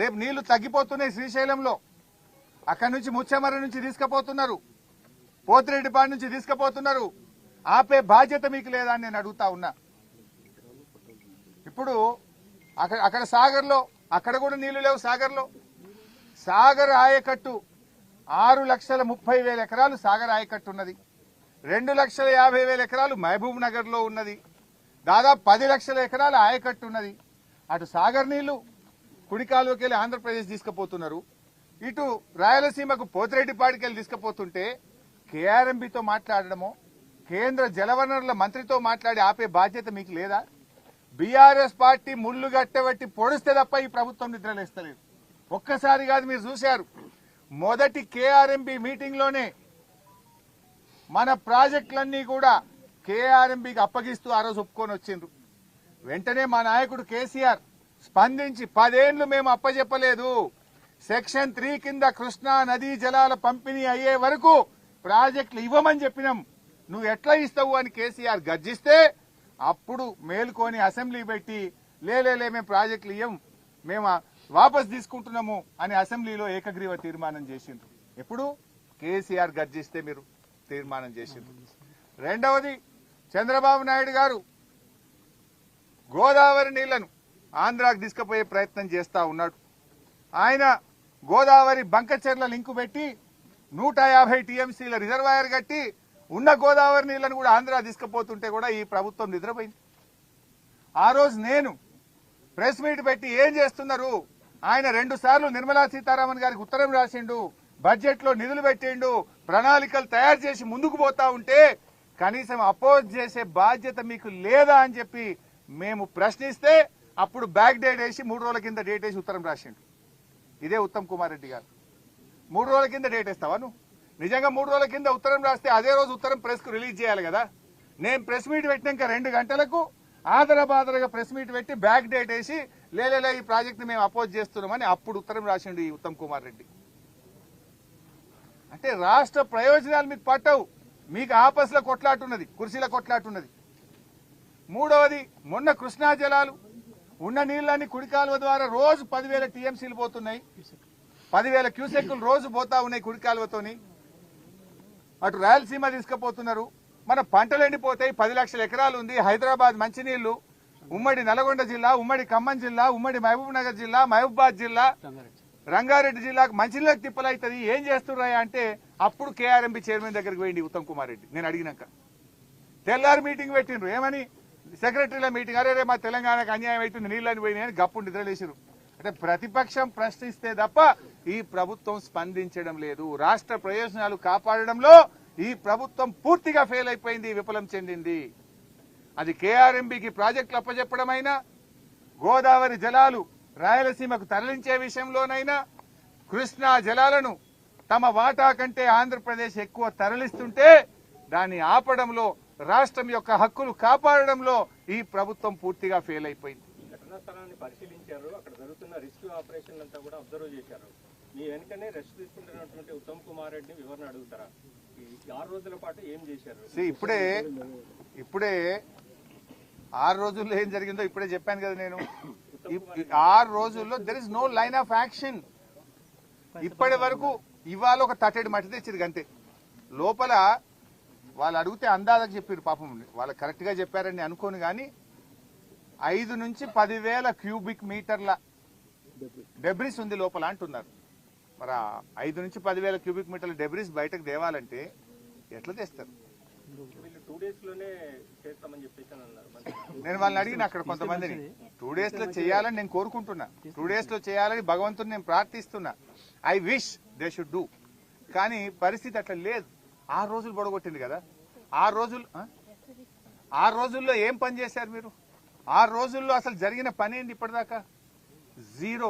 రేపు నీళ్లు తగ్గిపోతున్నాయి శ్రీశైలంలో. అక్కడి నుంచి ముచ్చెమర్రి నుంచి తీసుకుపోతున్నారు, పోతిరెడ్డిపాడు నుంచి తీసుకుపోతున్నారు. ఆపే బాధ్యత మీకు లేదా అని నేను అడుగుతా ఉన్నా. ఇప్పుడు అక్కడ సాగర్లో అక్కడ కూడా నీళ్లు లేవు. సాగర్ ఆయకట్టు 6,30,000 ఎకరాలు సాగర్ ఆయకట్టు ఉన్నది. 2,50,000 ఎకరాలు మహబూబ్ నగర్ లో ఉన్నది. దాదాపు 10 లక్షల ఎకరాల ఆయకట్టు ఉన్నది. అటు సాగర్ నీళ్లు కుడికాలువకి వెళ్ళి ఆంధ్రప్రదేశ్ తీసుకుపోతున్నారు, ఇటు రాయలసీమకు పోతిరెడ్డిపాడికి వెళ్ళి తీసుకుపోతుంటే కేఆర్ఎంబీతో మాట్లాడడమో కేంద్ర జలవనరుల మంత్రితో మాట్లాడి ఆపే బాధ్యత మీకు లేదా? బీఆర్ఎస్ పార్టీ ముళ్లు గట్టబట్టి పొడిస్తే తప్ప ఈ ప్రభుత్వం నిద్రలేస్తలేదు. ఒక్కసారి కాదు, మీరు చూశారు మొదటి కేఆర్ఎంబీ మీటింగ్ లోనే మన ప్రాజెక్టులన్నీ కూడా కేఆర్ఎంబీకి అప్పగిస్తూ ఆ రోజు ఒప్పుకొని వచ్చిండ్రు. వెంటనే మా నాయకుడు కేసీఆర్ స్పందించి 10 ఏళ్లు మేము అప్పజెప్పలేదు, సెక్షన్ 3 కింద కృష్ణా నదీ జలాల పంపిణీ అయ్యే వరకు ప్రాజెక్టులు ఇవ్వమని చెప్పినాం, నువ్వు ఎట్లా ఇస్తావు అని కేసీఆర్ గర్జిస్తే అప్పుడు మేల్కొని అసెంబ్లీ పెట్టి లేలే మేము ప్రాజెక్టులు ఇవ్వం, మేము వాపస్ తీసుకుంటున్నాము అని అసెంబ్లీలో ఏకగ్రీవ తీర్మానం చేసిండ్రు. ఎప్పుడు కేసీఆర్ గర్జిస్తే మీరు తీర్మానం చేసిండ్రు. రెండవది, చంద్రబాబు నాయుడు గారు గోదావరి నీళ్లను ఆంధ్రాకు తీసుకుపోయే ప్రయత్నం చేస్తా ఉన్నాడు. ఆయన గోదావరి బంకచెర్ల లింకు పెట్టి 150 టీఎంసీల రిజర్వాయర్ కట్టి ఉన్న గోదావరి నీళ్లను కూడా ఆంధ్రా తీసుకుపోతుంటే కూడా ఈ ప్రభుత్వం నిద్రపోయింది. ఆ రోజు నేను ప్రెస్ మీట్ పెట్టి ఏం చేస్తున్నారు, ఆయన 2 సార్లు నిర్మలా సీతారామన్ గారికి ఉత్తరం రాసిండు, బడ్జెట్ లో నిధులు పెట్టిండు, ప్రణాళికలు తయారు చేసి ముందుకు పోతా ఉంటే కనీసం అపోజ్ చేసే బాధ్యత మీకు లేదా అని చెప్పి మేము ప్రశ్నిస్తే అప్పుడు బ్యాక్ డేట్ వేసి 3 రోజుల కింద డేట్ వేసి ఉత్తరం రాసిండు. ఇదే ఉత్తమ్ కుమార్ రెడ్డి గారు. 3 రోజుల కింద డేట్ వేస్తావా నువ్వు? నిజంగా 3 రోజుల కింద ఉత్తరం రాస్తే అదే రోజు ఉత్తరం ప్రెస్ కు రిలీజ్ చేయాలి కదా. నేను ప్రెస్ మీట్ పెట్టినాక 2 గంటలకు ఆదరబాదరగా ప్రెస్ మీట్ పెట్టి బ్యాక్ డేట్ వేసి లేలే ఈ ప్రాజెక్ట్ మేము అపోజ్ చేస్తున్నామని అప్పుడు ఉత్తరం రాసిండు ఈ ఉత్తమ్ కుమార్ రెడ్డి. అంటే రాష్ట్ర ప్రయోజనాలు మీకు పట్టవు, మీకు ఆపస్ల కొట్లాటున్నది, కుర్చీల కొట్లాటున్నది. మూడవది, మొన్న కృష్ణా జలాలు ఉన్న నీళ్లన్నీ కుడికాలువ ద్వారా రోజు 10,000 టీఎంసీలు పోతున్నాయి, 10,000 క్యూసెక్కులు రోజు పోతా ఉన్నాయి కుడికాలువతోని. అటు రాయలసీమ తీసుకుపోతున్నారు, మన పంటలు ఎండిపోతాయి. 10 లక్షల ఎకరాలు ఉంది. హైదరాబాద్ మంచినీళ్లు, ఉమ్మడి నల్గొండ జిల్లా, ఉమ్మడి ఖమ్మం జిల్లా, ఉమ్మడి మహబూబ్ నగర్ జిల్లా, మహబూబాద్ జిల్లా, రంగారెడ్డి జిల్లాకు మంచినీళ్ళకి తిప్పలవుతుంది. ఏం చేస్తున్నారా అంటే అప్పుడు కేఆర్ఎంబీ చైర్మన్ దగ్గరికి పోయింది ఉత్తమ్ కుమార్ రెడ్డి. నేను అడిగినాక తెల్లారి మీటింగ్ పెట్టిండ్రు. ఏమని? సెక్రటరీల మీటింగ్. అరే మా తెలంగాణకు అన్యాయం అవుతుంది, నీళ్ళని పోయినాయని గప్పుడు నిద్రలేసారు. అంటే ప్రతిపక్షం ప్రశ్నిస్తే తప్ప ఈ ప్రభుత్వం స్పందించడం లేదు. రాష్ట్ర ప్రయోజనాలు కాపాడడంలో ఈ ప్రభుత్వం పూర్తిగా ఫెయిల్ అయిపోయింది, విఫలం చెందింది. అది కేఆర్ఎంబీకి ప్రాజెక్టులు అప్పచెప్పడమైనా, గోదావరి జలాలు రాయలసీమకు తరలించే విషయంలోనైనా, కృష్ణా జలాలను తమ వాటా కంటే ఆంధ్రప్రదేశ్ ఎక్కువ తరలిస్తుంటే దాన్ని ఆపడంలో, రాష్ట్రం యొక్క హక్కులు కాపాడడంలో ఈ ప్రభుత్వం పూర్తిగా ఫెయిల్ అయిపోయింది. ఘటనా స్థలాన్ని పరిశీలించారు, అక్కడ జరుగుతున్న రెస్క్యూ ఆపరేషన్ అంతా కూడా అబ్జర్వ్ చేశారు. మీ వెనుకనే రెస్ట్ తీసుకుంటున్నటువంటి ఉత్తమ్ కుమార్ రెడ్డిని వివరణ అడుగుతారా? ఈ 6 రోజుల పాటు ఏం చేశారు? ఇప్పుడే 6 రోజుల్లో ఏం జరిగిందో ఇప్పుడే చెప్పాను కదా నేను. 6 రోజుల్లో there is no line of action. ఇప్పటి వరకు ఇవాళ ఒక తట్టెడు మట్టి తెచ్చింది అంతే. లోపల వాళ్ళు అడిగితే అందాజకు చెప్పారు, పాపం వాళ్ళు కరెక్ట్ గా చెప్పారని అనుకోను కానీ 5 నుంచి 10,000 క్యూబిక్ మీటర్ల డెబ్రిస్ ఉంది లోపల అంటున్నారు. మరి 5 నుంచి 10,000 క్యూబిక్ మీటర్ల డెబ్రిస్ బయటకు తేవాలంటే ఎట్లా తెస్తారు? నేను వాళ్ళని అడిగిన అక్కడ కొంతమందిని 2 days లో చేయాలని నేను కోరుకుంటున్నా, 2 days లో చేయాలని భగవంతుని నేను ప్రార్థిస్తున్నా. I wish they should do. కానీ పరిస్థితి అట్లా లేదు. 6 రోజులు పొడగొట్టింది కదా. 6 రోజుల్లో ఏం పని చేశారు మీరు? 6 రోజుల్లో అసలు జరిగిన పని ఏంటి ఇప్పటిదాకా? Zero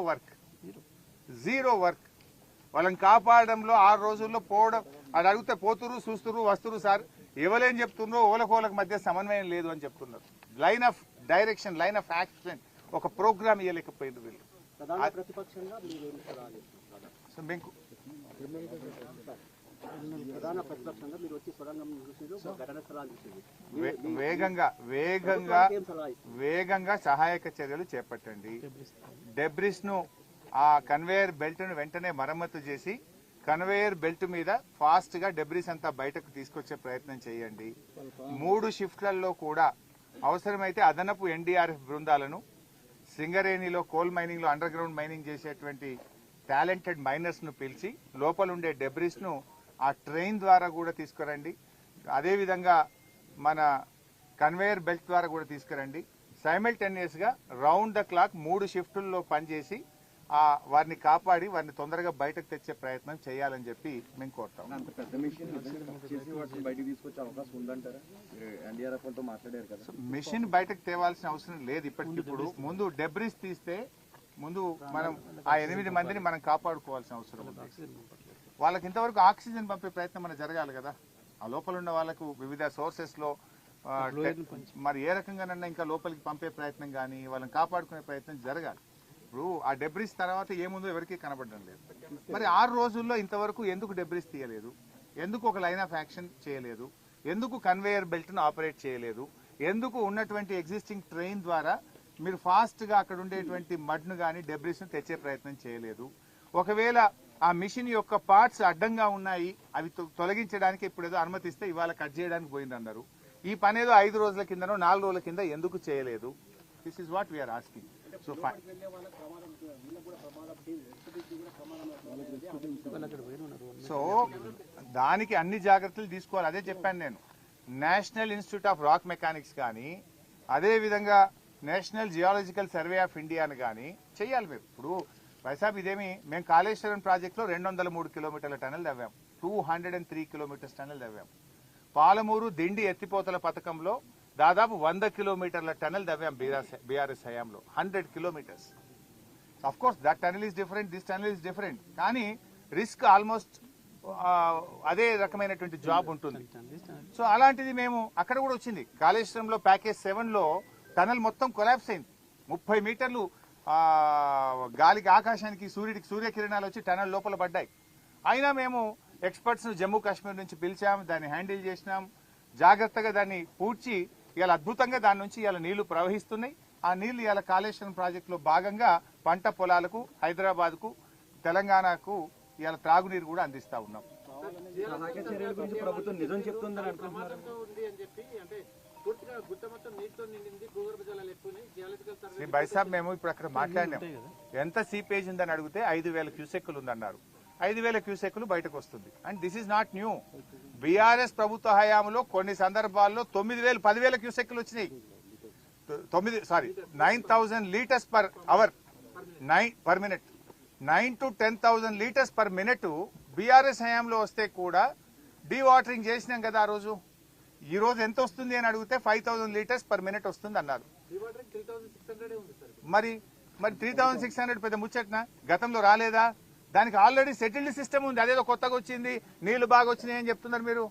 work. వాళ్ళని కాపాడడంలో 6 రోజుల్లో పోవడం, అది అడిగితే పోతురు చూస్తురు వస్తురు సార్, ఎవరేం చెప్తున్నారో ఓలకోలకు మధ్య సమన్వయం లేదు అని చెప్తున్నారు. Line of direction, line of action, ఒక ప్రోగ్రామ్ ఇవ్వలేకపోయింది వీళ్ళు. వేగంగా సహాయక చర్యలు చేపట్టండి. డెబ్రిస్ ను ఆ కన్వేయర్ బెల్ట్ ను వెంటనే మరమ్మతు చేసి కన్వేయర్ బెల్ట్ మీద ఫాస్ట్ గా డెబ్రిస్ అంతా బయటకు తీసుకొచ్చే ప్రయత్నం చేయండి. 3 షిఫ్ట్లలో కూడా అవసరమైతే అదనపు ఎన్డీఆర్ఎఫ్ బృందాలను సింగరేణిలో కోల్ మైనింగ్ లో అండర్ గ్రౌండ్ మైనింగ్ చేసేటువంటి టాలెంటెడ్ మైనర్స్ ను పిలిచి లోపలుండే డెబ్రిస్ ను ఆ ట్రైన్ ద్వారా కూడా తీసుకురండి. అదేవిధంగా మన కన్వేయర్ బెల్ట్ ద్వారా కూడా తీసుకురండి. సైమల్టేనియస్ గా రౌండ్ ద క్లాక్ 3 షిఫ్టుల్లో పనిచేసి వారిని కాపాడి వారిని తొందరగా బయటకు తెచ్చే ప్రయత్నం చేయాలని చెప్పి మేము కోరుతాం. అంత పెద్ద మిషన్ చేసి వాటిని బయటకు తీసుకొచ్చే అవకాశం ఉందంటారా? ఎన్డీఆర్ఎఫ్ తో మాట్లాడారు కదా. మిషన్ బయటకు తేవాల్సిన అవసరం లేదు. ఇప్పటికిప్పుడు ముందు డెబ్రిస్ తీస్తే ముందు మనం ఆ 8 మందిని మనం కాపాడుకోవాల్సిన అవసరం ఉంది. వాళ్ళకి ఇంతవరకు ఆక్సిజన్ పంపే ప్రయత్నం మనం జరగాలి కదా. ఆ లోపల ఉన్న వాళ్ళకు వివిధ సోర్సెస్ లో మరి ఏ రకంగానన్నా ఇంకా లోపలికి పంపే ప్రయత్నం కానీ వాళ్ళని కాపాడుకునే ప్రయత్నం జరగాలి. ఇప్పుడు ఆ డెబ్రిస్ తర్వాత ఏముందో ఎవరికీ కనబడడం లేదు. మరి 6 రోజుల్లో ఇంతవరకు ఎందుకు డెబ్రిస్ తీయలేదు? ఎందుకు ఒక లైన్ ఆఫ్ యాక్షన్ చేయలేదు? ఎందుకు కన్వేయర్ బెల్ట్ ను ఆపరేట్ చేయలేదు? ఎందుకు ఉన్నటువంటి ఎగ్జిస్టింగ్ ట్రైన్ ద్వారా మీరు ఫాస్ట్ గా అక్కడ ఉండేటువంటి మడ్ ను కానీ డెబ్రిస్ ను తెచ్చే ప్రయత్నం చేయలేదు? ఒకవేళ ఆ మిషన్ యొక్క పార్ట్స్ అడ్డంగా ఉన్నాయి, అవి తొలగించడానికి ఇప్పుడు ఏదో అనుమతిస్తే ఇవాళ కట్ చేయడానికి పోయిందన్నారు. ఈ పని ఏదో 5 రోజుల కిందనో 4 రోజుల కింద ఎందుకు చేయలేదు? This is what we are asking. So fine. So దానికి అన్ని జాగ్రత్తలు తీసుకోవాలి. అదే చెప్పాను నేను. National institute of rock mechanics కానీ అదేవిధంగా నేషనల్ జియాలజికల్ సర్వే ఆఫ్ ఇండియాను కానీ చెయ్యాలి. మీరు ఇప్పుడు వైసాబ్ ఇదేమి మేము కాళేశ్వరం ప్రాజెక్టులో 203 కిలోమీటర్ల టనల్ తవ్వాం, 203 కిలోమీటర్స్ టనల్ తవ్వాం. పాలమూరు దిండి ఎత్తిపోతల పథకంలో దాదాపు 100 కిలోమీటర్ల టనల్ తవ్వాం బీఆర్ఎస్ హయాంలో, 100 kilometres. Of course that tunnel is different, this tunnel is different. కానీ రిస్క్ ఆల్మోస్ట్ అదే రకమైనటువంటి జాబ్ ఉంటుంది. సో అలాంటిది మేము అక్కడ కూడా వచ్చింది. కాళేశ్వరంలో ప్యాకేజ్ 7లో టనల్ మొత్తం కొలాప్స్ అయింది. 30 మీటర్లు గాలికి ఆకాశానికి సూర్యకిరణాలు వచ్చి టనల్ లోపల పడ్డాయి. అయినా మేము ఎక్స్పర్ట్స్ ను జమ్మూ కాశ్మీర్ నుంచి పిలిచాం, దాన్ని హ్యాండిల్ చేసినాం, జాగ్రత్తగా దాన్ని పూడ్చి ఇవాళ అద్భుతంగా దాని నుంచి ఇవాళ నీళ్లు ప్రవహిస్తున్నాయి. ఆ నీళ్లు ఇవాళ కాళేశ్వరం ప్రాజెక్టులో భాగంగా పంట పొలాలకు, హైదరాబాద్ కు, తెలంగాణకు ఇవాళ త్రాగునీరు కూడా అందిస్తా ఉన్నాం. చర్యల గురించి ప్రభుత్వం నిజం చెప్తుందని అనుకుంటున్నారు. బైసాబ్ మేము ఇప్పుడు అక్కడ మాట్లాడినాం. ఎంత సీపేజ్ ఉందని అడిగితే 5,000 క్యూసెక్కులు ఉందన్నారు. 5,000 క్యూసెక్కులు బయటకు వస్తుంది. And this is not new. BRS ప్రభుత్వ హయాంలో కొన్ని సందర్భాల్లో 9,000, 10,000 క్యూసెక్కులు వచ్చినాయి. 9,000 litres per hour, per minute, 9 to 10,000 litres per minute BRS హయాంలో వస్తే కూడా డీవాటరింగ్ చేసినాం కదా ఆ రోజు. ఈ రోజు ఎంత వస్తుంది అని అడిగితే 5,000 లీటర్స్ పర్ మినిట్ వస్తుంది అన్నారు. మరి 3,600 పెద్ద ముచ్చట్నా? గతంలో రాలేదా? దానికి ఆల్రెడీ సెటిల్డ్ సిస్టమ్ ఉంది. అదేదో కొత్తగా వచ్చింది, నీళ్లు బాగా వచ్చినాయి అని చెప్తున్నారు మీరు.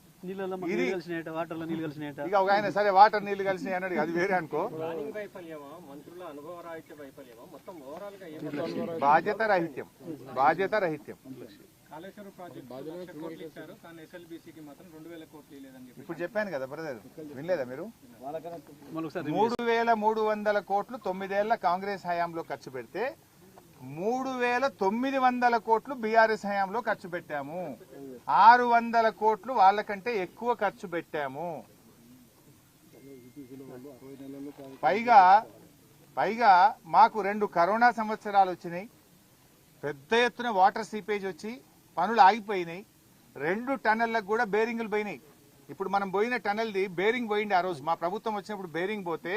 ఇది ఇక ఒక ఆయన సరే వాటర్ నీళ్లు కలిసినాయి అన్నాడు, అది వేరే అనుకో. బాధ్యత రాహిత్యం. ఇప్పుడు చెప్పాను కదా బ్రదర్, వినలేదా మీరు? 3,300 కోట్లు 9 ఏళ్ల కాంగ్రెస్ హయాంలో ఖర్చు పెడితే 3,900 కోట్లు బీఆర్ఎస్ హయాంలో ఖర్చు పెట్టాము. 600 కోట్లు వాళ్ళకంటే ఎక్కువ ఖర్చు పెట్టాము. పైగా మాకు 2 కరోనా సంవత్సరాలు వచ్చినాయి. పెద్ద ఎత్తున వాటర్ సీపేజ్ వచ్చి పనులు ఆగిపోయినాయి. 2 టన్నెళ్లకు కూడా బేరింగులు పోయినాయి. ఇప్పుడు మనం పోయిన టన్నెల్ది బేరింగ్ పోయింది. ఆ రోజు మా ప్రభుత్వం వచ్చినప్పుడు బేరింగ్ పోతే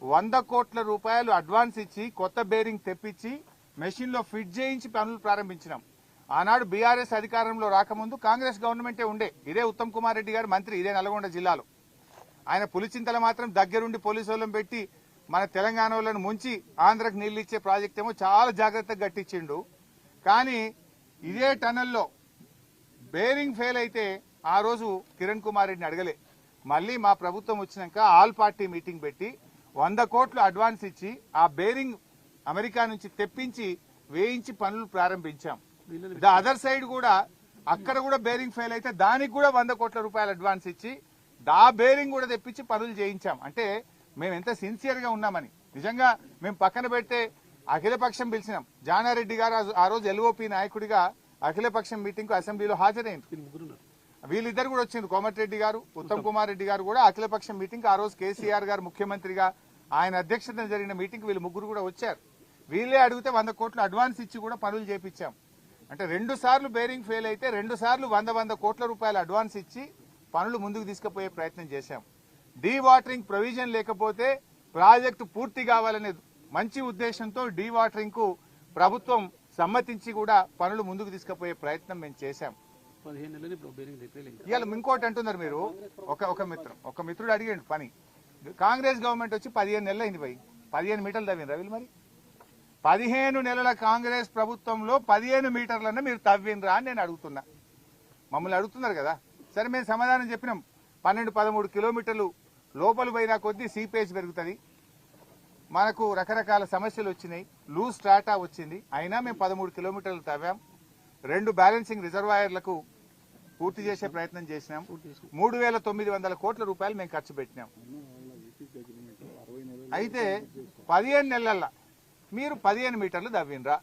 100 కోట్ల రూపాయలు అడ్వాన్స్ ఇచ్చి కొత్త బేరింగ్ తెప్పించి మెషిన్ లో ఫిట్ చేయించి పనులు ప్రారంభించినాం. ఆనాడు బీఆర్ఎస్ అధికారంలో రాకముందు కాంగ్రెస్ గవర్నమెంటే ఉండే. ఇదే ఉత్తమ్ కుమార్ రెడ్డి గారు మంత్రి, ఇదే నల్గొండ జిల్లాలో. ఆయన పులిచింతల మాత్రం దగ్గరుండి పోలీసు వాళ్ళని పెట్టి మన తెలంగాణ వాళ్ళని ముంచి ఆంధ్రకు నీళ్లు ఇచ్చే ప్రాజెక్ట్ ఏమో చాలా జాగ్రత్తగా గట్టించిండు. కానీ ఇదే టనల్లో బేరింగ్ ఫెయిల్ అయితే ఆ రోజు కిరణ్ కుమార్ రెడ్డిని అడగలే. మళ్ళీ మా ప్రభుత్వం వచ్చినాక ఆల్ పార్టీ మీటింగ్ పెట్టి 100 కోట్లు అడ్వాన్స్ ఇచ్చి ఆ బేరింగ్ అమెరికా నుంచి తెప్పించి వేయించి పనులు ప్రారంభించాం. ద అదర్ సైడ్ కూడా అక్కడ కూడా బేరింగ్ ఫెయిల్ అయితే దానికి కూడా 100 కోట్ల రూపాయలు అడ్వాన్స్ ఇచ్చి ఆ బేరింగ్ కూడా తెప్పించి పనులు చేయించాం. అంటే మేము ఎంత సిన్సియర్ గా ఉన్నామని. నిజంగా మేము పక్కన పెడితే అఖిలపక్షం పిలిచినాం. జానారెడ్డి గారు ఆ రోజు ఎల్ఓపి నాయకుడిగా అఖిలపక్షం మీటింగ్ కు అసెంబ్లీలో హాజరైంది. వీళ్ళిద్దరు కూడా వచ్చిండ్రు. కోమటిరెడ్డి గారు, ఉత్తమ్ కుమార్ రెడ్డి గారు కూడా అఖిలపక్షం మీటింగ్ ఆ రోజు కేసీఆర్ గారు ముఖ్యమంత్రిగా ఆయన అధ్యక్షతన జరిగిన మీటింగ్ వీళ్ళు ముగ్గురు కూడా వచ్చారు. వీళ్ళే అడిగితే 100 కోట్లు అడ్వాన్స్ ఇచ్చి కూడా పనులు చేపించాం. అంటే 2 సార్లు బేరింగ్ ఫెయిల్ అయితే 2 సార్లు 100 కోట్ల రూపాయలు అడ్వాన్స్ ఇచ్చి పనులు ముందుకు తీసుకుపోయే ప్రయత్నం చేశాం. డీవాటరింగ్ ప్రొవిజన్ లేకపోతే ప్రాజెక్టు పూర్తి కావాలనే మంచి ఉద్దేశంతో డీవాటరింగ్ కు ప్రభుత్వం సమ్మతించి కూడా పనులు ముందుకు తీసుకుపోయే ప్రయత్నం మేము చేశాం. 15 నెలలు ఇప్పుడు బేరింగ్ రిపేర్ ఇవాళ ఇంకోటి అంటున్నారు మీరు. ఒక మిత్రుడు అడిగాడు పని. కాంగ్రెస్ గవర్నమెంట్ వచ్చి 15 నెలలు అయింది. 15 మీటర్లు తవ్విండ్రా వీళ్ళు? మరి 15 నెలల కాంగ్రెస్ ప్రభుత్వంలో 15 మీటర్లన్నా మీరు తవ్విండ్రా అని నేను అడుగుతున్నా. మమ్మల్ని అడుగుతున్నారు కదా. సరే, మేము సమాధానం చెప్పినాం. 12-13 కిలోమీటర్లు లోపల పోయినా కొద్దీ సీపేజ్ పెరుగుతుంది, మనకు రకరకాల సమస్యలు వచ్చినాయి, లూజ్ స్ట్రాటా వచ్చింది. అయినా మేము 13 కిలోమీటర్లు తవ్వాం. 2 బ్యాలెన్సింగ్ రిజర్వాయర్లకు పూర్తి చేసే ప్రయత్నం చేసినాం. 3,900 కోట్ల రూపాయలు మేము ఖర్చు పెట్టినాం. అయితే 15 నెలల్లో మీరు 15 మీటర్లు తవ్విండ్రా?